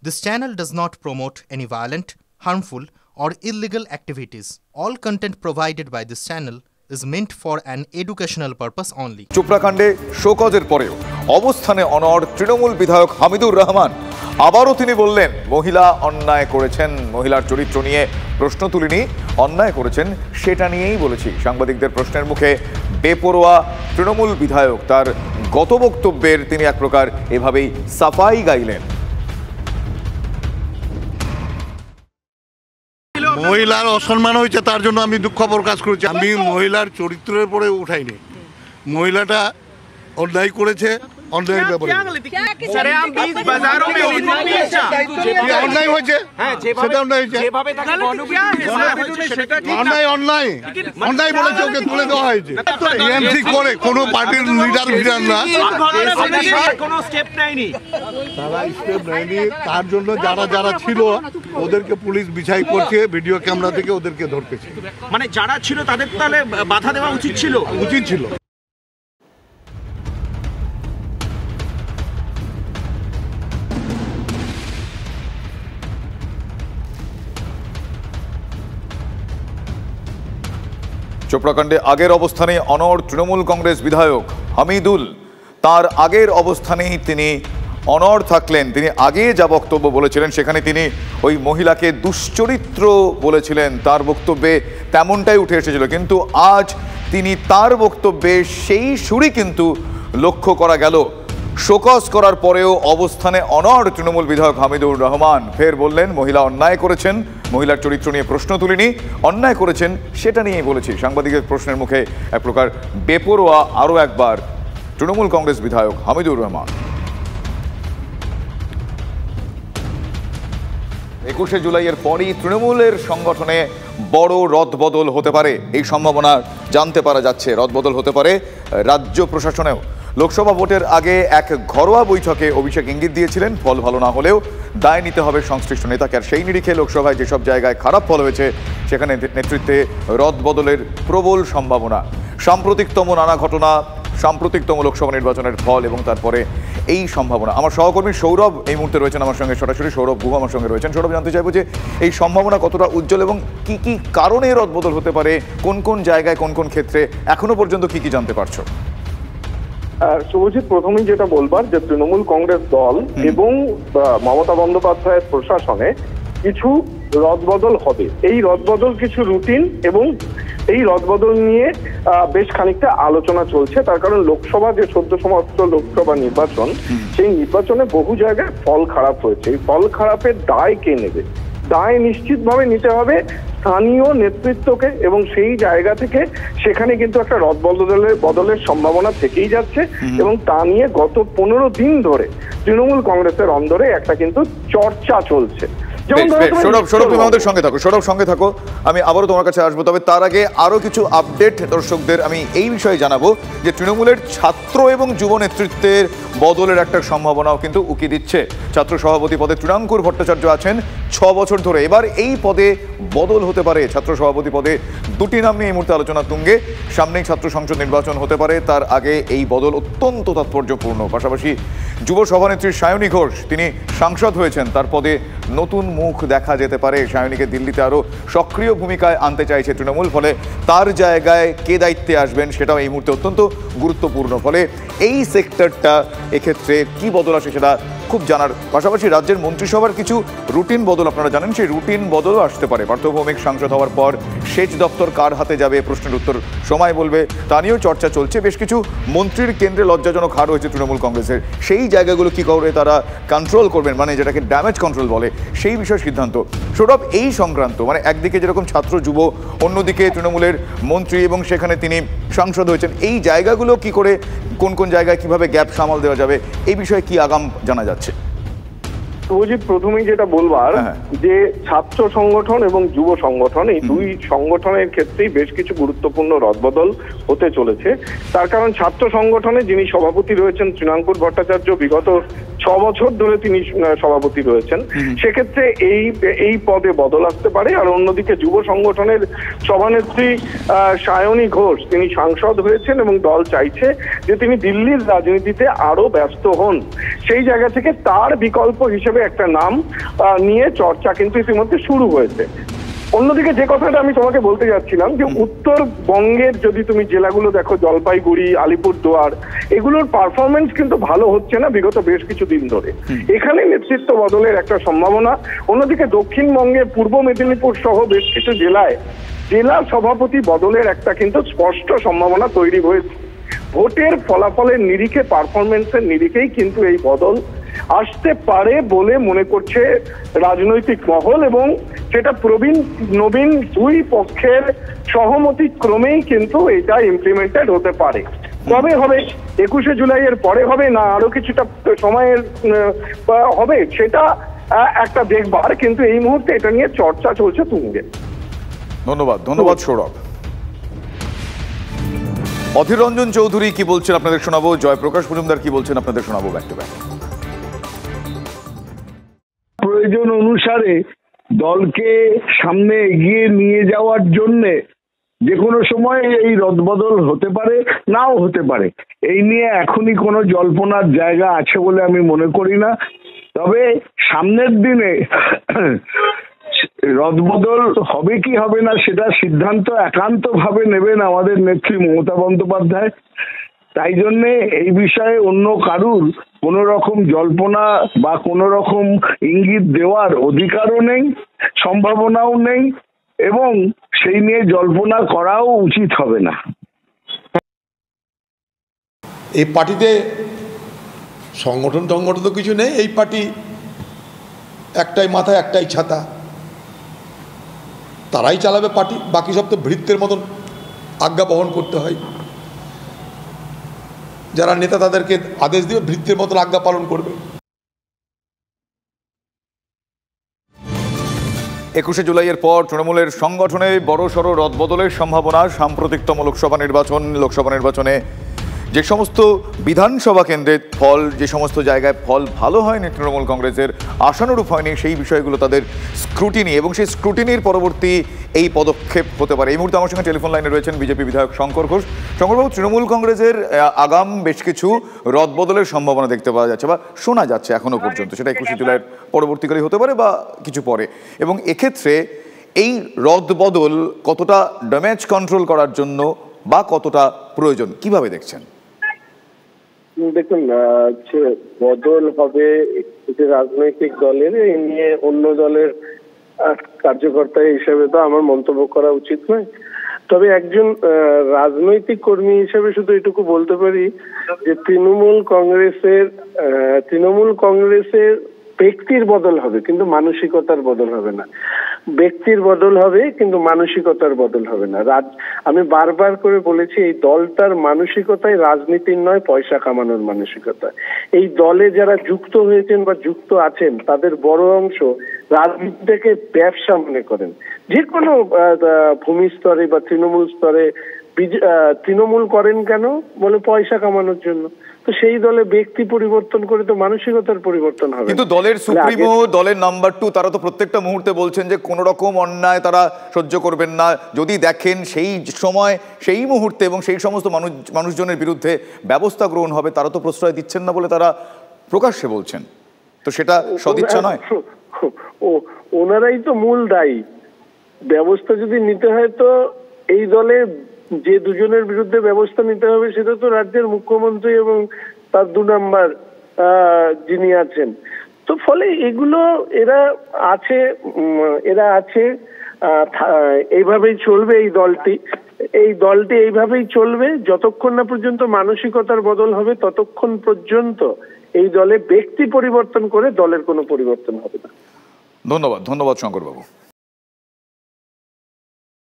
This channel does not promote any violent, harmful, or illegal activities. All content provided by this channel is meant for an educational purpose only. চোপড়াকাণ্ডে শোকজের পরেও অবস্থানে অনড় তৃণমূল বিধায়ক হামিদুর রহমান আবারও তিনি বললেন মহিলা অন্যায় করেছেন, মহিলার চরিত্র নিয়ে প্রশ্ন তুলিনি, অন্যায় করেছেন সেটা নিয়েই বলেছি। সাংবাদিকদের প্রশ্নের মুখে বেপরোয়া তৃণমূল বিধায়ক তার গত বক্তব্যের তিনি এক প্রকার এভাবেই সাফাই গাইলেন। মহিলার অসম্মান হয়েছে, তার জন্য আমি দুঃখ প্রকাশ করেছি। আমি মহিলার চরিত্রের পরে উঠাইনি, মহিলাটা অন্যায় করেছে, অন্যায়ের ব্যাপারে অন্যায় হয়েছে, সেটা অন্যায় হয়েছে, অন্যায় অন্যায় অন্যায় বলেছে, ওকে তুলে দেওয়া হয়েছে। টিএমসি করে কোনো পার্টির লিডার না, কোনো স্টেপ নেয়নি, তারা স্টেপ নেয়নি। তার জন্য যারা যারা ছিল ওদেরকে পুলিশ বিচাই করছে, ভিডিও ক্যামেরা থেকে ওদেরকে ধরতেছে। মানে যারা ছিল তাদের তাহলে বাধা দেওয়া উচিত ছিল। চোপড়াকাণ্ডে আগের অবস্থানে অনড় তৃণমূল কংগ্রেস বিধায়ক হামিদুল, তার আগের অবস্থানেই তিনি অনড় থাকলেন। তিনি আগে যা বক্তব্য বলেছিলেন সেখানে তিনি ওই মহিলাকে দুশ্চরিত্র বলেছিলেন, তার বক্তব্যে তেমনটাই উঠে এসেছিল। কিন্তু আজ তিনি তার বক্তব্যে সেই সুরই কিন্তু লক্ষ্য করা গেল। শোকজ করার পরেও অবস্থানে অনড় তৃণমূল বিধায়ক হামিদুর রহমান ফের বললেন মহিলা অন্যায় করেছেন, মহিলার চরিত্র নিয়ে প্রশ্ন তুলিনি, অন্যায় করেছেন সেটা নিয়েই বলেছি। সাংবাদিকের প্রশ্নের মুখে এক প্রকার বেপরোয়া আরও একবার তৃণমূল কংগ্রেস বিধায়ক হামিদুর রহমান। 21শে জুলাইয়ের পরই তৃণমূলের সংগঠনে বড় রদবদল হতে পারে, এই সম্ভাবনা জানতে পারা যাচ্ছে। রদবদল হতে পারে রাজ্য প্রশাসনেও। লোকসভা ভোটের আগে এক ঘরোয়া বৈঠকে অভিষেক ইঙ্গিত দিয়েছিলেন ফল ভালো না হলেও দায় নিতে হবে সংশ্লিষ্ট নেতাকে। আর সেই নিরিখে লোকসভায় যেসব জায়গায় খারাপ ফল হয়েছে সেখানে নেতৃত্বে রদবদলের প্রবল সম্ভাবনা। সাম্প্রতিকতম নানা ঘটনা, সাম্প্রতিকতম লোকসভা নির্বাচনের ফল এবং তারপরে এই সম্ভাবনা। আমার সহকর্মী সৌরভ এই মুহূর্তে রয়েছেন আমার সঙ্গে সরাসরি। সৌরভ গুহ আমার সঙ্গে রয়েছেন। সৌরভ, জানতে চাইবো যে এই সম্ভাবনা কতটা উজ্জ্বল এবং কি কি কারণে রদবদল হতে পারে, কোন কোন জায়গায় কোন কোন ক্ষেত্রে, এখনো পর্যন্ত কি কি জানতে পারছো? শুভজিৎ, প্রথমেই যেটা বলবার যে তৃণমূল কংগ্রেস দল এবং মমতা বন্দ্যোপাধ্যায়ের প্রশাসনে কিছু রদবদল হবে। এই রদবদল কিছু রুটিন এবং এই রদবদল নিয়ে বেশ খানিকটা আলোচনা চলছে। তার কারণ লোকসভা যে সদ্য সমাপ্ত লোকসভা নির্বাচন, সেই নির্বাচনে বহু জায়গায় ফল খারাপ হয়েছে। এই ফল খারাপের দায় কে নেবে? দায় নিশ্চিতভাবে নিতে হবে স্থানীয় নেতৃত্বকে, এবং সেই জায়গা থেকে সেখানে কিন্তু একটা বদলের সম্ভাবনা থেকেই যাচ্ছে। এবং তা নিয়ে গত 15 দিন ধরে তৃণমূল কংগ্রেসের অন্দরে একটা কিন্তু চর্চা চলছে। সৌরভ, তুমি আমাদের সঙ্গে থাকো। সৌরভ, সঙ্গে থাকো, আমি আবারও তোমার কাছে আসবো। তবে তার আগে আরো কিছু আপডেট দর্শকদের আমি এই বিষয়ে জানাবো যে তৃণমূলের ছাত্র এবং যুব নেতৃত্বের বদলের একটা সম্ভাবনাও কিন্তু উকি দিচ্ছে। ছাত্র সভাপতি পদে তৃণাঙ্কুর ভট্টাচার্য আছেন 6 বছর ধরে। এবার এই পদে বদল হতে পারে। ছাত্র সভাপতি পদে দুটি নাম নিয়ে এই মুহূর্তে আলোচনা তুঙ্গে। সামনেই ছাত্র সংসদ নির্বাচন হতে পারে, তার আগে এই বদল অত্যন্ত তাৎপর্যপূর্ণ। পাশাপাশি যুব সভানেত্রী সায়নী ঘোষ, তিনি সাংসদ হয়েছেন, তার পদে নতুন মুখ দেখা যেতে পারে। সায়নীকে দিল্লিতে আরও সক্রিয় ভূমিকায় আনতে চাইছে তৃণমূল, ফলে তার জায়গায় কে দায়িত্বে আসবেন সেটাও এই মুহূর্তে অত্যন্ত গুরুত্বপূর্ণ। ফলে এই সেক্টরটা এক্ষেত্রে কি বদল আসে সেটা খুব জানার। পাশাপাশি রাজ্যের মন্ত্রিসভার কিছু রুটিন বদল আপনারা জানেন, সেই রুটিন বদলও আসতে পারে। পার্থ ভৌমিক সাংসদ হওয়ার পর সেচ দপ্তর কার হাতে যাবে, প্রশ্নের উত্তর সময় বলবে, তা নিয়েও চর্চা চলছে। বেশ কিছু মন্ত্রীর কেন্দ্রে লজ্জাজনক হার হয়েছে তৃণমূল কংগ্রেসের, সেই জায়গাগুলো কি করে তারা কন্ট্রোল করবেন, মানে যেটাকে ড্যামেজ কন্ট্রোল বলে, সেই বিষয়ে সিদ্ধান্ত। সৌরভ, এই সংক্রান্ত মানে একদিকে যেরকম ছাত্র যুব, অন্যদিকে তৃণমূলের মন্ত্রী এবং সেখানে তিনি সাংসদ হয়েছেন, এই জায়গাগুলো কি করে, কোন কোন জায়গায় কিভাবে গ্যাপ সামাল দেওয়া যাবে, এই বিষয়ে কি আগাম জানা যাচ্ছে? শুভজিৎ, প্রথমেই যেটা বলবার যে ছাত্র সংগঠন এবং যুব সংগঠন, এই দুই সংগঠনের ক্ষেত্রেই বেশ কিছু গুরুত্বপূর্ণ রদবদল হতে চলেছে। তার কারণ ছাত্র সংগঠনে যিনি সভাপতি রয়েছেন তৃণাঙ্কুর ভট্টাচার্য বিগত 6 বছর ধরে তিনি সভাপতি রয়েছেন, সেক্ষেত্রে এই পদে বদল আসতে পারে। আর অন্যদিকে যুব সংগঠনের সভানেত্রী সায়নী ঘোষ, তিনি সাংসদ হয়েছেন এবং দল চাইছে যে তিনি দিল্লির রাজনীতিতে আরো ব্যস্ত হন। সেই জায়গা থেকে তার বিকল্প হিসেবে একটা নাম নিয়ে চর্চা কিন্তু ইতিমধ্যে শুরু হয়েছে। অন্যদিকে যে কথাটা আমি তোমাকে বলতে যাচ্ছিলাম, যে উত্তরবঙ্গের যদি তুমি জেলাগুলো দেখো, জলপাইগুড়ি, আলিপুরদুয়ার, এগুলোর পারফরমেন্স কিন্তু ভালো হচ্ছে না বিগত বেশ কিছু দিন ধরে। এখানে নেতৃত্ব বদলের একটা সম্ভাবনা। অন্যদিকে দক্ষিণবঙ্গে পূর্ব মেদিনীপুর সহ বেশ কিছু জেলায় জেলা সভাপতি বদলের একটা কিন্তু স্পষ্ট সম্ভাবনা তৈরি হয়েছে। ভোটের ফলাফলের নিরিখে, পারফরমেন্সের নিরিখেই কিন্তু এই বদল আসতে পারে বলে মনে করছে রাজনৈতিক মহল, এবং সেটা প্রবীণ নবীন দুই পক্ষের সহমতি ক্রমেই কিন্তু এটা ইমপ্লিমেন্টেড হতে পারে। কবে হবে? 21শে জুলাইয়ের পরে হবে না আরো কিছুটা সময়ের হবে, সেটা একটা দেখবার, কিন্তু এই মুহূর্তে এটা নিয়ে চর্চা চলছে তুঙ্গে। ধন্যবাদ সৌরভ। অধীর রঞ্জন চৌধুরী কি বলছেন আপনাদের শোনাবো, জয়প্রকাশ মজুমদার কি বলছেন আপনাদের শোনাবো ব্যাক টু ব্যাক। প্রয়োজন অনুসারে দলকে সামনে এগিয়ে নিয়ে যাওয়ার জন্য যে কোনো সময় এই রদবদল হতে পারে, নাও হতে পারে। এই নিয়ে এখনই কোনো জল্পনার জায়গা আছে বলে আমি মনে করি না। তবে সামনের দিনে রদবদল হবে কি হবে না সেটা সিদ্ধান্ত একান্তভাবে নেবেন আমাদের নেত্রী মমতা বন্দ্যোপাধ্যায়। তাই জন্যে এই বিষয়ে অন্য কারুর কোনো রকম জল্পনা বা কোনো রকম ইঙ্গিত দেওয়ার অধিকারও নেই, সম্ভাবনাও নেই, এবং সেই নিয়ে জল্পনা করাও উচিত হবে না। এই পার্টিতে সংগঠন তো কিছু নেই। এই পার্টি একটাই মাথা, একটাই ছাতা, তারাই চালাবে পার্টি। বাকি সব তো ভৃত্যের মতন আজ্ঞা বহন করতে হয়। যারা নেতা তাদেরকে আদেশ দিবে, ভৃত্যের মতন আজ্ঞা পালন করবে। 21শে জুলাইয়ের পর তৃণমূলের সংগঠনে বড়সড় রদবদলের সম্ভাবনা। সাম্প্রতিকতম লোকসভা নির্বাচনে যে সমস্ত বিধানসভা কেন্দ্রের ফল, যে সমস্ত জায়গায় ফল ভালো হয়নি তৃণমূল কংগ্রেসের, আশানুরূপ হয়নি, সেই বিষয়গুলো তাদের স্ক্রুটিনি, এবং সেই স্ক্রুটিনির পরবর্তী এই পদক্ষেপ হতে পারে। এই মুহূর্তে আমার সঙ্গে টেলিফোন লাইনে রয়েছেন বিজেপি বিধায়ক শঙ্কর ঘোষ। শঙ্করবাবু, তৃণমূল কংগ্রেসের আগাম বেশ কিছু রদবদলের সম্ভাবনা দেখতে পাওয়া যাচ্ছে বা শোনা যাচ্ছে এখনো পর্যন্ত, সেটা 21শে জুলাইয়ের পরবর্তীকালে হতে পারে বা কিছু পরে, এবং এক্ষেত্রে এই রদবদল কতটা ড্যামেজ কন্ট্রোল করার জন্য বা কতটা প্রয়োজন, কিভাবে দেখছেন? দেখুন, বদল হবে রাজনৈতিক দলের, এই নিয়ে অন্য দলের কার্যকর্তা হিসেবে তো আমার মন্তব্য করা উচিত নয়। তবে একজন রাজনৈতিক কর্মী হিসেবে শুধু এটুকু বলতে পারি যে তৃণমূল কংগ্রেসের ব্যক্তির বদল হবে, কিন্তু মানসিকতার বদল হবে না। ব্যক্তির বদল হবে কিন্তু মানসিকতার বদল হবে না। আমি বারবার করে বলেছি, এই দলটার মানসিকতাই রাজনীতির নয়, পয়সা কামানোর মানসিকতা। এই দলে যারা যুক্ত হয়েছেন বা যুক্ত আছেন তাদের বড় অংশ রাজনীতিটাকে ব্যবসা মনে করেন। যে কোনো ভূমি স্তরে বা তৃণমূল স্তরে তৃণমূল করেন কেন? বলে পয়সা কামানোর জন্য। তো সেই দলে ব্যক্তি পরিবর্তন করে তো মানসিকতার পরিবর্তন হবে। কিন্তু দলের সুপ্রিমো, দলের নাম্বার 2, তারা তো প্রত্যেকটা মুহূর্তে বলছেন যে কোনো রকম অন্যায় তারা সহ্য করবেন না। যদি দেখেন সেই সময়, সেই মুহূর্তে এবং সেই সমস্ত মানুষজনের বিরুদ্ধে ব্যবস্থা গ্রহণ হবে, তারা তো প্রশ্রয় দিচ্ছেন না বলে তারা প্রকাশ্যে বলছেন। তো সেটা সদিচ্ছা নয়। ওনারাই তো মূল দায়ী। ব্যবস্থা যদি নিতে হয় তো এই দলে যে দুজনের বিরুদ্ধে ব্যবস্থা নিতে হবে সেটা তো রাজ্যের মুখ্যমন্ত্রী এবং তার 2 নাম্বার যিনি আছেন। তো ফলে এগুলো এরা আছে এইভাবেই চলবে। এই দলটি এইভাবেই চলবে যতক্ষণ না পর্যন্ত মানসিকতার বদল হবে, ততক্ষণ পর্যন্ত এই দলে ব্যক্তি পরিবর্তন করে দলের কোনো পরিবর্তন হবে না। ধন্যবাদ শঙ্করবাবু।